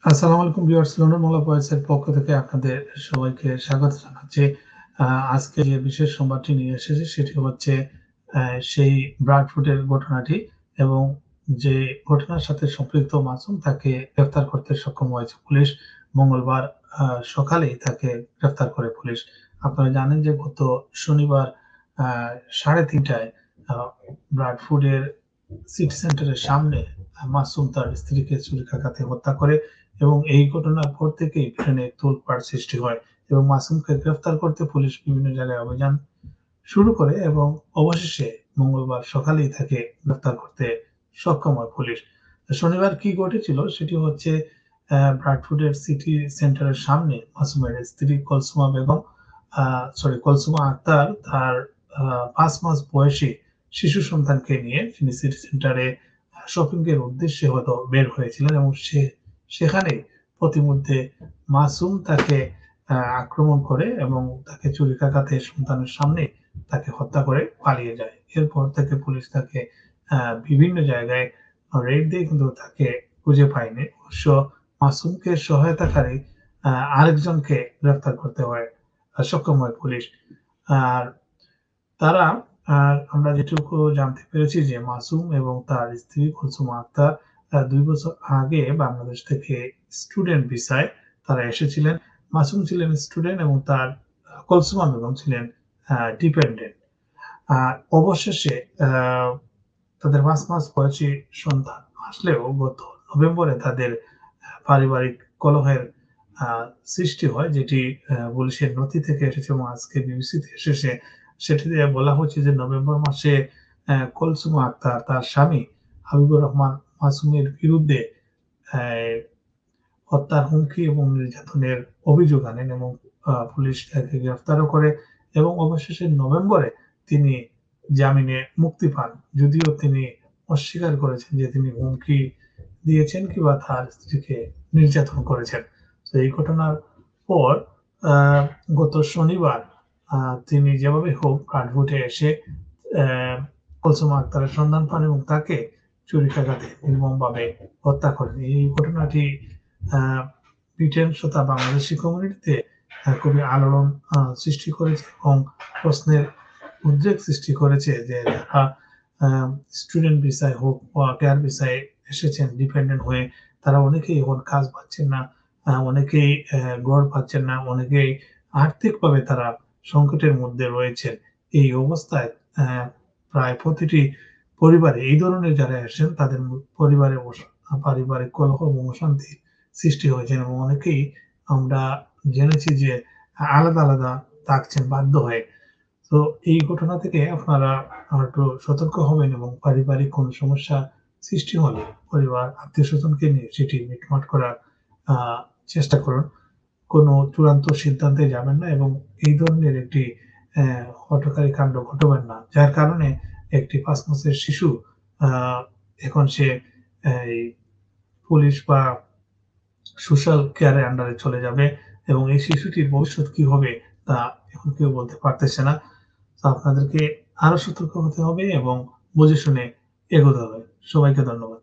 আসসালামু আলাইকুম viewers, London মোল্লা ভয়েসের পক্ষ থেকে আপনাদের সবাইকে স্বাগত জানাচ্ছি। আ আজকে যে বিশেষ সংবাদটি নিয়ে এসেছি সেটি হচ্ছে সেই ব্রাডফুটের ঘটনাটি এবং যে ঘটনার সাথে সম্পৃক্ত মাসুম তাকে গ্রেফতার করতে সক্ষম হয়েছে পুলিশ। মঙ্গলবার আ সকালেই তাকে গ্রেফতার করে পুলিশ। আপনারা জানেন যে গত শনিবার আ ৩:৩০ টায় আ ব্রাডফুডের সিটি সেন্টারের সামনে মাসুম তার স্ত্রীকে ছুরিকাঘাতে হত্যা করে এবং এই ঘটনার পর থেকেই ট্রেনে তোলপাড় সৃষ্টি হয় এবং মাসুমকে গ্রেফতার করতে পুলিশ বিভিন্ন জায়গায় অভিযান শুরু করে এবং অবশেষে মঙ্গলবার সকালেই তাকে গ্রেফতার করতে সক্ষম হয় পুলিশ। শনিবার কি ঘটেছিল সেটি হচ্ছে ব্রাডফোর্ডের সিটি সেন্টারের সামনে মাসুমের স্ত্রী কলসুমা বেগম কলসুমা আক্তার তার ৫ মাস বয়সী শিশু সন্তানকে নিয়ে তিনি সিটি সেন্টারে শপিং এর উদ্দেশ্যে হয়তো বের হয়েছিলেন এবং সেখানেই প্রতিমধ্যে মাসুম তাকে আক্রমণ করে এবং তাকে ছুরিকাঘাতে সন্তানের সামনে তাকে হত্যা করে পালিয়ে যায়। এরপর থেকে পুলিশ তাকে বিভিন্ন জায়গায় রেড দিয়ে কিন্তু তাকে খুঁজে পায়নি। অবশ্য মাসুমকে সহায়তাকারী আ আরেকজনকে গ্রেফতার করতে সক্ষম হয় পুলিশ। আর তারা আ আমরা যেটুকু জানতে পেরেছি যে মাসুম এবং তার স্ত্রী কুলসুমা আক্তার ২ বছর আগে বাংলাদেশ থেকে স্টুডেন্ট ভিসায় তারা এসেছিলেন। মাসুম ছিলেন স্টুডেন্ট এবং তার কলসুমা বেগম ছিলেন ডিপেন্ডেন্ট। অবশেষে আ তাদের ৫ মাস বয়সী সন্তান আসলেও গত নভেম্বরে তাদের পারিবারিক কলহের আ সৃষ্টি হয় যেটি পুলিশের নথি থেকে এসেছে এবং আজকে বিবিসিতে এসেছে। সেটিতে বলা হচ্ছে যে নভেম্বর মাসে কলসুমা আক্তার তার স্বামী হাবিবুর রহমান মাসুমের বিরুদ্ধে অ্যা হত্যার হুমকি এবং নির্যাতনের অভিযোগ আনেন এবং পুলিশ তাকে গ্রেফতারও করে এবং অবশেষে নভেম্বরে তিনি জামিনে মুক্তি পান। যদিও তিনি অস্বীকার করেছেন যে তিনি হুমকি দিয়েছেন কিংবা তার স্ত্রীকে নির্যাতন করেছেন। তো এই ঘটনার পর আ গত শনিবার আ তিনি যেভাবে হোক কাঠগড়ে এসে অ্যা কুলসুমা আক্তারের সন্ধান পান এবং তাকে ছুরিকাঘাতে নির্মমভাবে হত্যা করেন। এই ঘটনাটি আ ব্রিটেন তথা বাংলাদেশি কমিউনিটিতে খুবই আলোড়ন সৃষ্টি করেছে এবং প্রশ্নের উদ্রেক সৃষ্টি করেছে যে যারা আ স্টুডেন্ট ভিসায় হোক বা কেয়ার ভিসায় এসেছেন ডিপেন্ডেন্ট হয়ে তারা অনেকেই এখন কাজ পাচ্ছেন না। অনেকেই ঘর পাচ্ছেন না। অনেকেই আর্থিকভাবে তারা সংকটের মধ্যে রয়েছেন। এই অবস্থায় প্রায় প্রতিটি পরিবারে এই ধরনের যারা আসেন তাদের পরিবারে পারিবারিক কলহ এবং অশান্তি সৃষ্টি হয়েছে এবং অনেকেই আমরা জেনেছি যে আলাদা, আলাদা থাকছেন বাধ্য হয়ে। তো এই ঘটনা থেকে আপনারা একটু সতর্ক হবেন এবং পারিবারিক কোন সমস্যা সৃষ্টি হলে পরিবার, আত্মীয়স্বজনকে নিয়ে সেটি মিটমাট করার আ চেষ্টা করুন। কোনো চূড়ান্ত সিদ্ধান্তে যাবেন না এবং এই ধরনের একটি হঠকারী কাণ্ড ঘটাবেন না। যার কারণে একটি ৫ মাসের শিশু আ এখন সে এই পুলিশ বা সোশ্যাল কেয়ার এর আন্ডারে চলে যাবে এবং এই শিশুটির ভবিষ্যৎ কি হবে তা এখন কেউ বলতে পারতেছে না। তো আপনাদেরকে আরো সতর্ক হতে হবে এবং বুঝে শুনে এগোতে হবে। সবাইকে ধন্যবাদ।